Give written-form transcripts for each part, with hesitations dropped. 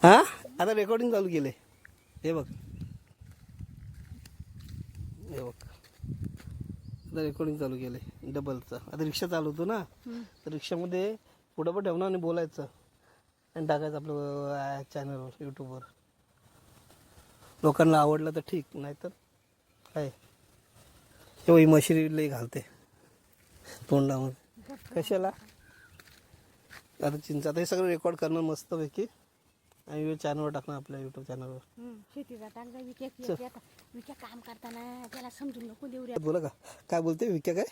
हां आता रेकॉर्डिंग चालू केले. हे बघ हे बघ आता रेकॉर्डिंग चालू केले डबलचं. आता रिक्षा चालवतो ना तर रिक्षामध्ये पुढं पण ठेवणं आणि बोलायचं आणि टाकायचं आपलं चॅनलवर यूट्यूबवर. लोकांना आवडलं तर ठीक, नाहीतर काय तेव्हा ही मशिरी लई घालते तोंडामध्ये कशाला. आता चिंच आता हे सगळं रेकॉर्ड करणं मस्तपैकी आणि चॅनलवर टाकणं आपल्या यूट्यूब चॅनलवर. शेतीचा टाकला विक्या काम करताना त्याला समजून नको देऊ रे. बोला का काय बोलते विक्या काय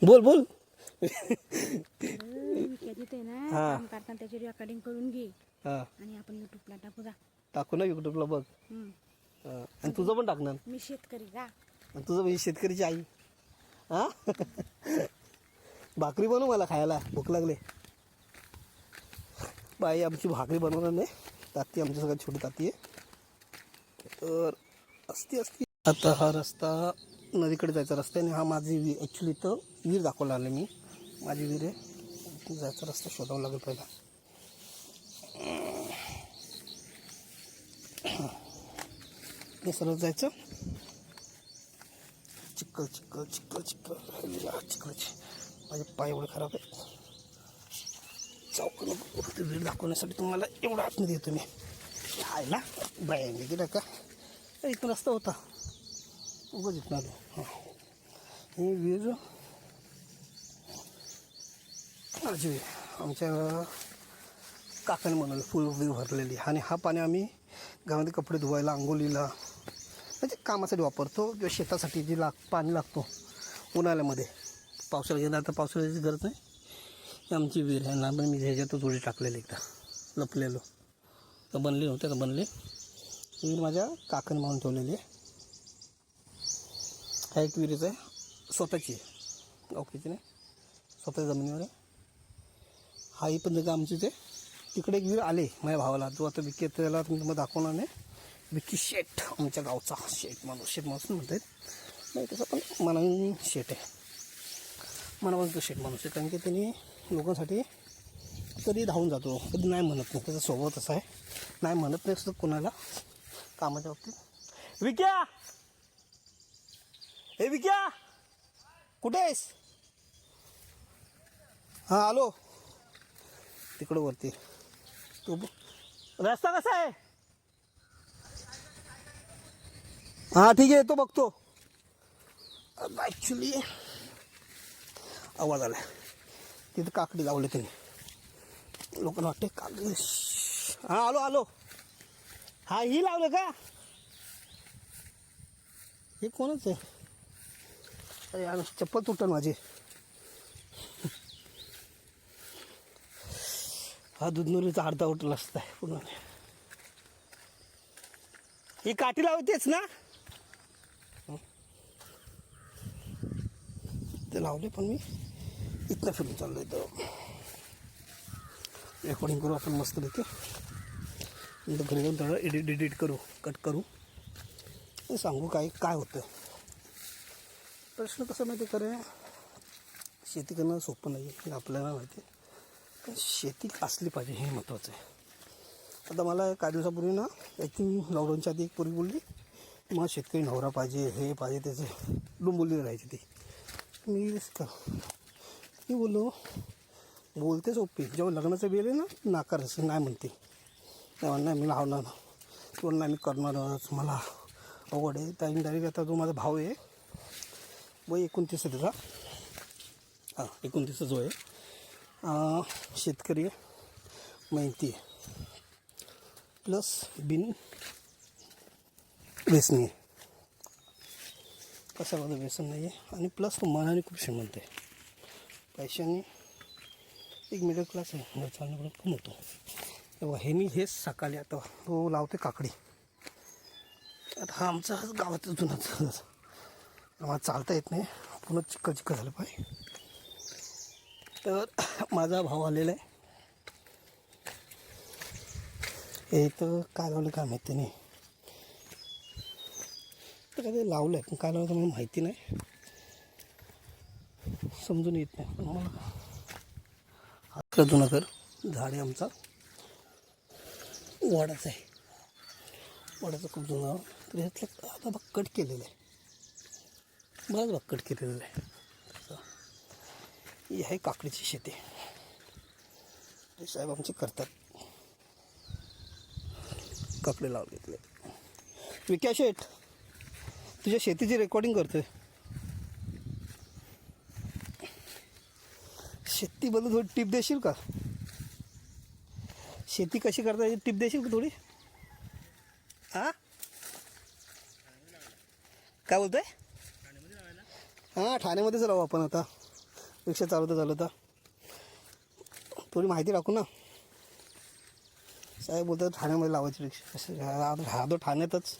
बोल बोल. विक्या तिथे ना काम करताना त्याची रेकॉर्डिंग करून घे हां आणि आपण युट्यूबला टाकू जा. टाकू ना यूट्यूबला बघ. आणि तुझं पण टाकणार. मी शेतकरी का आणि तुझं म्हणजे शेतकरीची आई. हां भाकरी बनव मला खायला भूक लागले. बाई आमची भाकरी बनवणार नाही. ताती आमची सगळ्यात छोटी ताती आहे तर असती. आता हा रस्ता नदीकडे जायचा रस्ता आहे आणि हा माझी विहीर. ॲक्च्युली तर विहीर दाखवला आले मी. माझी विहीर आहे. जायचा रस्ता शोधावा लागेल पहिला. हे सरळ जायचं. चिखल चिखल चिखल चिखल चिखलाची माझे पाय एवढे खराब आहेत. चौकन विहीर दाखवण्यासाठी तुम्हाला एवढा आतमध्ये देतो मी. खायला बायांनी गेला का इथं रस्ता होता उगाच इथं आलो. हां ही विहीर माझी विहीर आमच्या काकाने बनवली फुल विहीर भरलेली. आणि हा पाणी आम्ही घरामध्ये कपडे धुवायला अंघोळीला म्हणजे कामासाठी वापरतो किंवा शेतासाठी जे पाणी लागतो उन्हाळ्यामध्ये. पावसाळ्यात गेला आता पावसाळ्याची गरज नाही. ही आमची विहीर आहे ना. पण मी ह्याच्यातच उडी टाकलेली एकदा लपलेलो तर बनले नव्हते तर बनले. विहीर माझ्या काकाने म्हणून ठेवलेली आहे. हा एक विहीरच आहे स्वतःची आहे ओकेची नाही स्वतःच्या जमिनीवर आहे. हाही पण जगा आमची ते तिकडे एक विहीर आले माझ्या भावाला जो आता विकी त्याला तुम्ही दाखवणार नाही. विकी शेठ आमच्या गावचा शेठ माणूस म्हणतात नाही तसं पण मनाने शेठ आहे. मनापासून तो शेठ माणूस आहे कारण की त्यांनी लोकांसाठी कधी धावून जातो कधी नाही म्हणत नाही. त्याचा स्वभाव तसा आहे नाही म्हणत नाही असं कोणाला कामाच्या बाबतीत. विक्या हे विक्या कुठे आहेस. हां आलो तिकडं वरती. तो रस्ता कसा आहे. हां ठीक आहे तो बघतो. ॲक्च्युली आवाज आला तिथं काकडी लावले त्यांनी लोकांना वाटते काकडी. हां आलो. हा ही लावलं का हे कोणच आहे. अरे यार चप्पल तुटल माझी. हा दुधनोरीचा अर्धा उठला असता आहे पूर्ण. ही काठी लावतेच ना ते लावले पण मी इथनं फिरून चाललो आहे. तर रेकॉर्डिंग करू आपण मस्त देते नंतर घरी जाऊन थोडं एडिट करू कट करू आणि सांगू काय होतं. प्रश्न कसा माहिती करे शेती करणं सोपं नाही आहे आपल्याला माहिती आहे. पण शेती असली पाहिजे हे महत्त्वाचं आहे. आता मला काही दिवसापूर्वी ना आय थिंक लॉकडाऊनच्या आधी एक पोरगी बोलली मला शेतकरी नवरा पाहिजे हे पाहिजे त्याचे डुंबोली राहायची ती. मी बोललो बोलते सोपी जेव्हा लग्नाचं वेळ आहे ना नाकारायचं नाही म्हणते. तेव्हा नाही मी लावणार ना किंवा नाही मी करणारच मला अवघड आहे. त्या डायरेक्ट आता जो माझा भाव आहे वय 29 आहे त्याचा. हां 29 जो आहे शेतकरी आहे मेहनती आहे प्लस बिन व्यसनी आहे. कशामध्ये व्यसन नाही आहे आणि प्लस तो मनाने खूप श्रीमंत आहे. पैशाने एक मिडल क्लास आहे घर चालण्याकडे कमवतो. तेव्हा हे मी हेच सकाळी आता तो लावते काकडी. आता हा आमचा गावात जुनाच आम्हाला चालता येत नाही पुन्हा चिखल झालं पाहिजे. तर माझा भाव आलेला आहे. हे तर काय लावलं काय माहिती नाही. तर काय लावलं आहे पण काय लावलं मला माहिती नाही समजून येत नाही. पण मला हा जुनागर झाड आहे आमचा वडाचं आहे. वडाचं खूप जुनं. तर ह्यातलं आता बघ कट केलेलं आहे. बरंच बघ कट केलेलं आहे. तसं. ही आहे काकडीची शेती. हे साहेब आमचे करतात. काकडे लावून घेतले. विक्या शेठ, तुझ्या शेतीची रेकॉर्डिंग करतोय. शेतीबद्दल थोडी टिप देशील का? शेती कशी करता याची टिप देशील का थोडी? हां काय बोलतोय? हां ठाण्यामध्येच राहू आपण आता. रिक्षा चालवता चालवता थोडी माहिती टाकू ना. साहेब बोलतात ठाण्यामध्ये लावायची रिक्षा. कसं हा तो ठाण्यातच.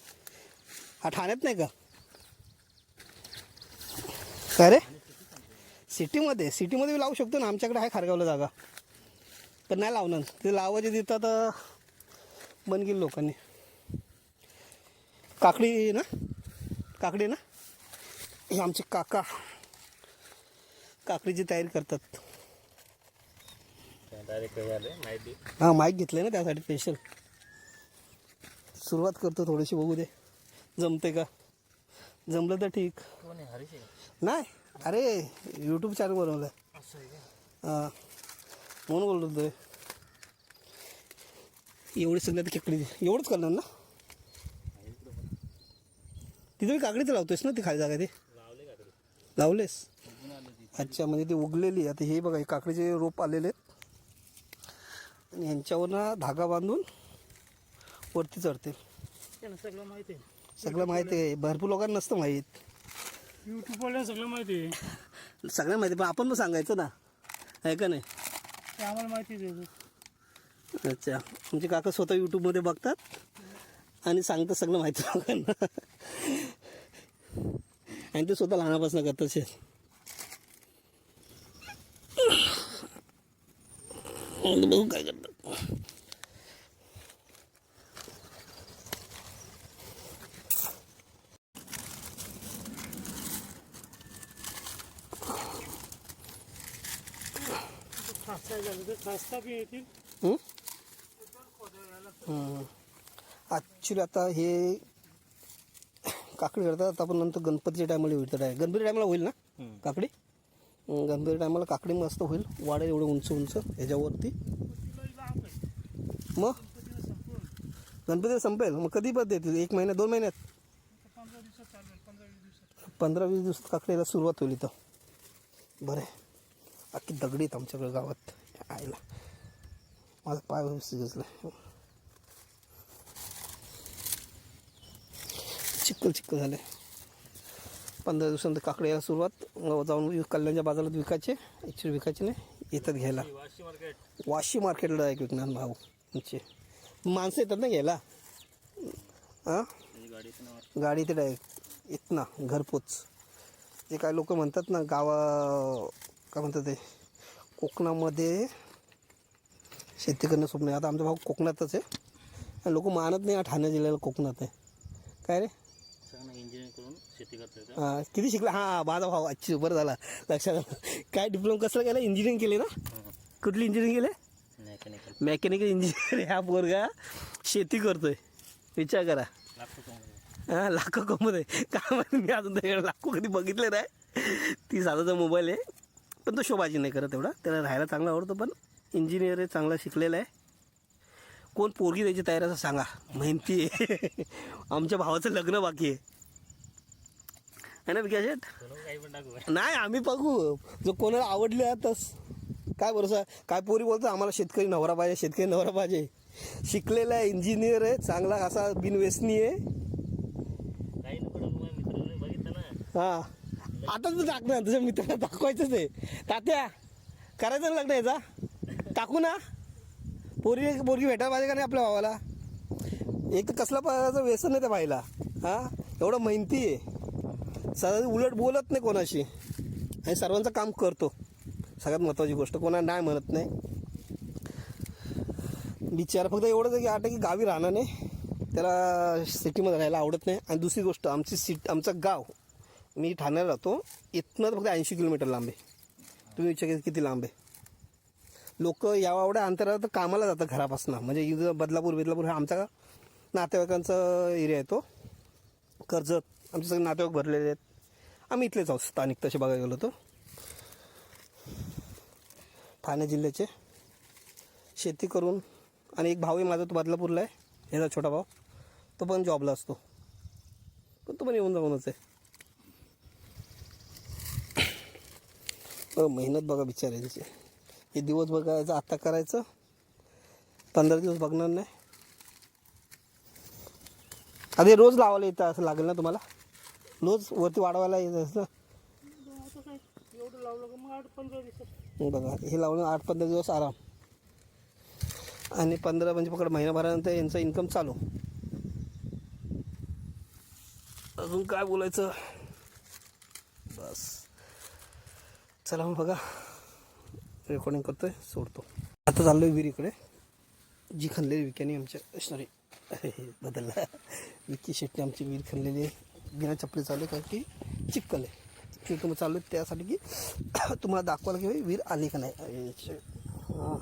हा ठाण्यात नाही का? काय रे? सिटीमध्ये लावू शकतो ना. आमच्याकडे आहे खारगावला जागा. पण नाही लावणार. ते लावायचे देतात तर बंद केली लोकांनी. काकडी ना हे आमचे काका काकडीची तयारी करतात. हां माईक घेतलं ना त्यासाठी स्पेशल. सुरुवात करतो थोडीशी, बघू दे जमते का. जमलं तर ठीक. नाही अरे यूट्यूब चॅनल बनवलं आहे. हां म्हणून बोलतो होतो. एवढी सगळ्यात खेकडी एवढंच करणार ना. तिथे मी काकडीचं लावतोयस ना. ती खाली जागा ते लावलेस. अच्छा म्हणजे ती उगलेली. आता हे बघा हे काकडीचे रोप आलेले आहेत आणि ह्यांच्यावर ना धागा बांधून वरती चढते. सगळं माहिती आहे. सगळं माहिती आहे. भरपूर लोकांना नसतं माहीत. यूट्यूबवाल्या सगळं माहिती आहे. सगळं माहिती पण आपण पण सांगायचं ना. आहे का नाही? ते आम्हाला माहितीच आहे. अच्छा आमचे काका स्वतः यूट्यूबमध्ये बघतात आणि सांगतात सगळं माहिती लोकांना. आणि ते स्वतः लहानापासून करतात शेत. बघू काय करतात. खास्ता झालं तर खास्ता बी येतील. ॲक्च्युली आता हे काकडी करतात. आपण नंतर गणपतीच्या टायमाला होईल. तर गणपती टायमाला होईल ना काकडी. गणपती टायमाला काकडी मस्त होईल. वाढेल एवढं उंच उंच ह्याच्यावरती. मग गणपती संपेल. मग कधी पण देतील? 1 महिन्यात 2 महिन्यात 15-20 दिवसात काकडीला सुरुवात होईल इथं. बरं आहे. अख्खी दगडी आहेत आमच्याकडे गावात. आईला माझा पाय व्यवस्थित घेतला. चिक्कल झाले. 15 दिवसांत काकडे यायला सुरुवात. जाऊन कल्याणच्या बाजारात विकायचे. ॲक्च्युली विकायचे नाही, येतात घ्यायला. वाशी मार्केटला डायरेक्ट विकणार भाऊ आमचे. माणसं येतात ना घ्यायला. हां गाडी ते डायरेक्ट येत ना घरपोच. जे काय लोक म्हणतात ना काय म्हणतात ते कोकणामध्ये शेती करणं स्वप्न आहे. आता आमचा भाऊ कोकणातच आहे आणि लोक मानत नाही. ठाणे जिल्ह्याला कोकणात आहे. काय रे इंजिनिअरिंग करून शेती करतात. हां किती शिकला? हां माझा भाऊ. अच्छी बरं झाला लक्षात आलं. काय डिप्लोमा कसलं केलं? इंजिनिअरिंग केले ना. कुठली इंजिनिअरिंग केले? Mechanical engineer. ह्या पोरगा शेती करतोय. विचार करा. हां लाखो कमवत आहे. काय माहिती मी अजून त्याच्याकडे लाखो कधी बघितले नाही. 30,000चा मोबाईल आहे पण तो शोबाजी नाही करत एवढा. त्याला राहायला चांगला आवडतं. पण इंजिनियर आहे, चांगला शिकलेला आहे. कोण पोरगी द्यायची तयार असं सांगा. माहिती आहे आमच्या भावाचं लग्न बाकी आहे ना विकास शेठ. नाही आम्ही बघू जो कोणाला आवडले आताच. काय भरोसा. काय पोरी बोलतो आम्हाला शेतकरी नवरा पाहिजे. शिकलेला आहे, इंजिनियर आहे, चांगला असा बिनव्यसनी आहे. हां आता तू टाकणार तुझ्या मित्राला दाखवायचंच आहे. तात्या करायचं ना लग्न याचा. टाकू ना. पोरगी भेटायला पाहिजे का नाही आपल्या भावाला. एक तर कसला व्यसन आहे त्या बाईला. हां एवढं मेहनती आहे. सगळं उलट बोलत नाही कोणाशी आणि सर्वांचं काम करतो. सगळ्यात महत्त्वाची गोष्ट कोणाला नाही म्हणत नाही. बिचारा फक्त एवढंच आहे की आठ की गावी राहणार नाही. त्याला सिटीमध्ये राहायला आवडत नाही. आणि दुसरी गोष्ट आमचं गाव, मी ठाण्याला राहतो, इथनं फक्त 80 किलोमीटर लांब आहे. तुम्ही विचार किती लांब आहे. लोक एवढ्या अंतरावर कामाला जातात घरापासून. म्हणजे इथं बदलापूर हा आमचा नातेवाईकांचा एरिया आहे तो. कर्जत आमचे सगळे नातेवाईक भरलेले आहेत. आम्ही इथलेच आहोत स्थानिक तसे बघायला गेलो तो. ठाणे जिल्ह्याचे शेती करून. आणि एक भाऊ आहे माझा, तो बदलापूरला आहे, ह्याचा छोटा भाऊ. तो पण जॉबला असतो, पण तो पण येऊन जाऊनच आहे. मेहनत बघा बिचाऱ्यांची. हे दिवस बघायचं, आत्ता करायचं, 15 दिवस बघणार नाही. आधी रोज लावायला येतं असं लागेल ना तुम्हाला? रोज वरती वाढवायला येतं असं. आता काय एवढं लावलं का मग 8-15 दिवसात. बघा हे लावून 8-15 दिवस आराम. आणि 15 म्हणजे पकड महिनाभरानंतर यांचं इन्कम चालू. अजून काय बोलायचं? बस चला मग बघा, रेकॉर्डिंग करतोय, सोडतो. आता चाललो आहे विहिरीकडे. जी खणलेली विक्याने आमच्या सॉरी बदलला, विकी शेट्टी आमची विहीर खणलेली आहे. बिना चपली चालू आहे कारण की चिक्कल आहे. ते तुम्ही चालू आहे त्यासाठी की तुम्हाला दाखवायला की विहीर आली का नाही. हां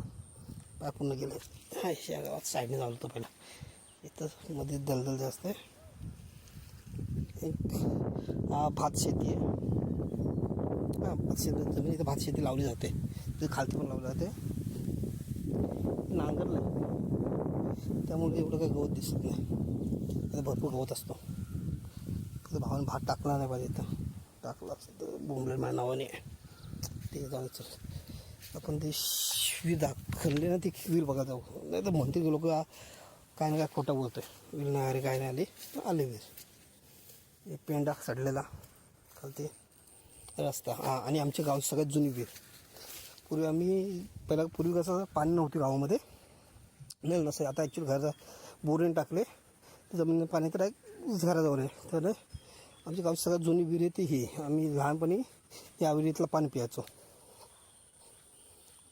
पाय पूर्ण गेले. हा या गावात साईडने चालू होतो पहिला. इथं मध्ये दलदल जास्त आहे. एक हा भात शेती आहे. हां भात शेती जमीन, इथं भात शेती लावली जाते. तिथे खालती पण लावली जाते. नांगरलं त्यामुळे एवढं काही गवत दिसत नाही. आता भरपूर गवत असतो. तिथं भावाने भात टाकला नाही पाहिजे. इथं टाकला असतं तर बोंबलेल माझ्या नावाने ते जायचं. आपण ते विहीर दाखवले ना, ती विहीर बघा जाऊ. नाही तर म्हणते की लोक काय ना काय खोटं बोलतो आहे. विहीर नाही अरे काय नाही आली, आले विहीर. एक पेंडा सडलेला खालती रस्ता. हां आणि आमच्या गावची सगळ्यात जुनी विहीर. पूर्वी कसं पाणी नव्हती गावामध्ये, नाही नसं. आता ॲक्च्युली घराचा बोरिंग टाकले, जमिनीत पाणी तर घराजवळ आहे. तर आमच्या गावची सगळ्यात जुनी विहीर आहे ती ही. आम्ही लहानपणी या विहिरीतलं पाणी प्यायचो.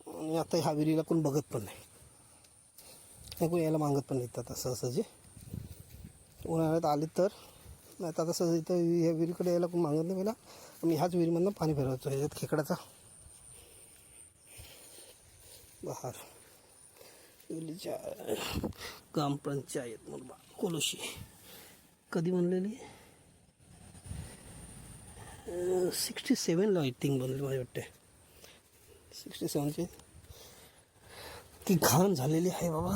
आणि आता ह्या विहिरीला कोण बघत पण नाही, कोणी यायला मागत पण नाही. आता सहजे उन्हाळ्यात आले तर, नाही तर आता सहज इथं ह्या विहिरीकडे यायला कोण मागत नाही. पहिला आम्ही ह्याच विहिरीमधनं पाणी फिरवायचो. ह्याच्यात खेकडाचा बहार. विहिरीच्या ग्रामपंचायत मुरबा कोलोशी कधी बनलेली? 67ला आय थिंक बनली माझ्या वाटते. 67ची. ती घाण झालेली आहे बाबा.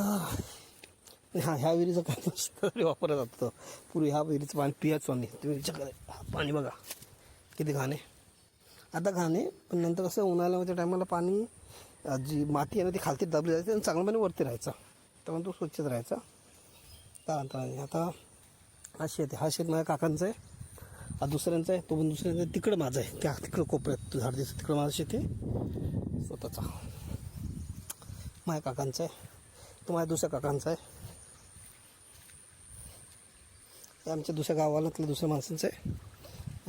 हां ह्या विहिरीचं काय वापरला जातो. पूर्वी ह्या विहिरीचं पाणी पियाचो आम्ही. तुम्ही विचार करा, पाणी बघा किती घाण आहे. आता घाण आहे, पण नंतर कसं उन्हाळ्याच्या टायमाला पाणी जी माती आहे ना ती खालती दाबली जायची आणि चांगलं पाणी वरती राहायचा. त्यामुळे तो स्वच्छच राहायचा त्यानंतर. आता हा शेत आहे, हा शेत माझ्या काकांचा आहे. हा दुसऱ्यांचा आहे, तो पण दुसऱ्यांचा आहे. तिकडं माझा आहे, त्या तिकडं कोपऱ्यात झाड दिसतं तिकडं माझं शेत आहे स्वतःचा. माझ्या काकांचा आहे, तो माझ्या दुसऱ्या काकांचा आहे. हे आमच्या दुसऱ्या गावातल्या दुसऱ्या माणसांचं आहे.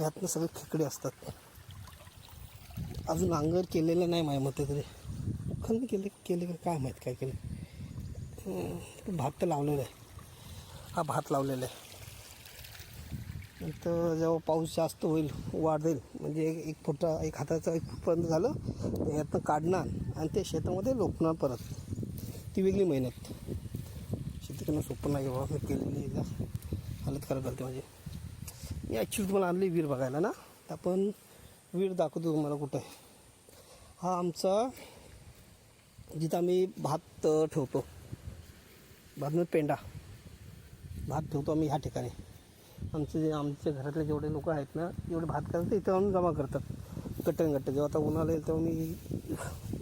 यातनं सगळे खेकडे असतात. अजून नांगर केलेलं नाही माझ्या मते तरी. उखलने केले काय माहीत काय केलं. भात तर लावलेला आहे. हा भात लावलेला आहे. नंतर जेव्हा पाऊस जास्त होईल, वाढेल म्हणजे एक हाताचा 1 फूटपर्यंत झालं, यातनं काढणार आणि ते शेतामध्ये लोकणार परत. ती वेगळी मेहनत. शेती करणं सोपं नाही बाबा. मी केलेली एकदा हालत खराब करते माझी. मी ॲक्च्युली तुम्हाला आणली विहीर बघायला ना, तर आपण विहीर दाखवतो तुम्हाला कुठं आहे. हा आमचा जिथं आम्ही भात ठेवतो, भात पेंडा भात ठेवतो आम्ही ह्या ठिकाणी. आमच्या घरातले जेवढे लोक आहेत ना, एवढे भात करतात इथं आणून जमा करतात गट्टे. जेव्हा आता उन्हाळा येईल तेव्हा मी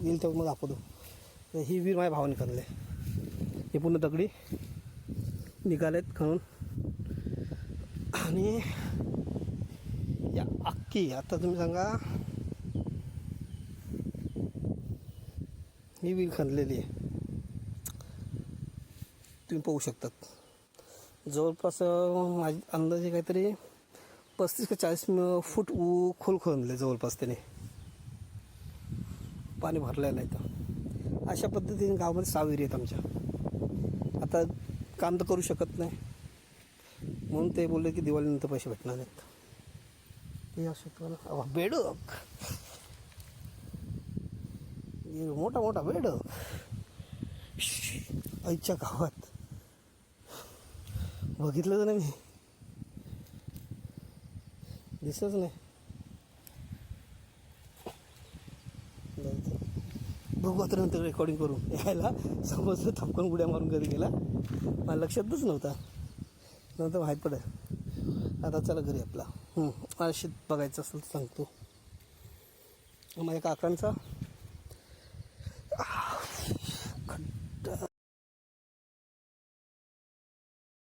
येईल तेव्हा मग दाखवतो. ही विहीर माझ्या भावाने खणली. हे पूर्ण दगडी निघालेत खणून. आणि या अख्खी आता तुम्ही सांगा, ही विहीर खणलेली आहे. तुम्ही पाहू शकतात. जवळपास माझी अंदाजे काहीतरी 35 का 40 फूट खोल खणले जवळपास त्याने. पाणी भरलेलं आहे. तर अशा पद्धतीने गावामध्ये 6 विहिरी आहेत आमच्या. आता काम तर करू शकत नाही म्हणून ते बोलले की दिवाळीनंतर पैसे भेटणार नाहीत. हे असं बेडूक हे मोठा मोठा बेड आईच्या गावात बघितलं नाही मी, दिसतच नाही. बघू आता नंतर रेकॉर्डिंग करून यायला समजलं थपकन गुड्या मारून घरी गेला, मला लक्षातच नव्हता, नंतर माहीत पडेल. आता चला घरी आपला. मला शेत बघायचं असेल तर सांगतो. माझ्या काकांचा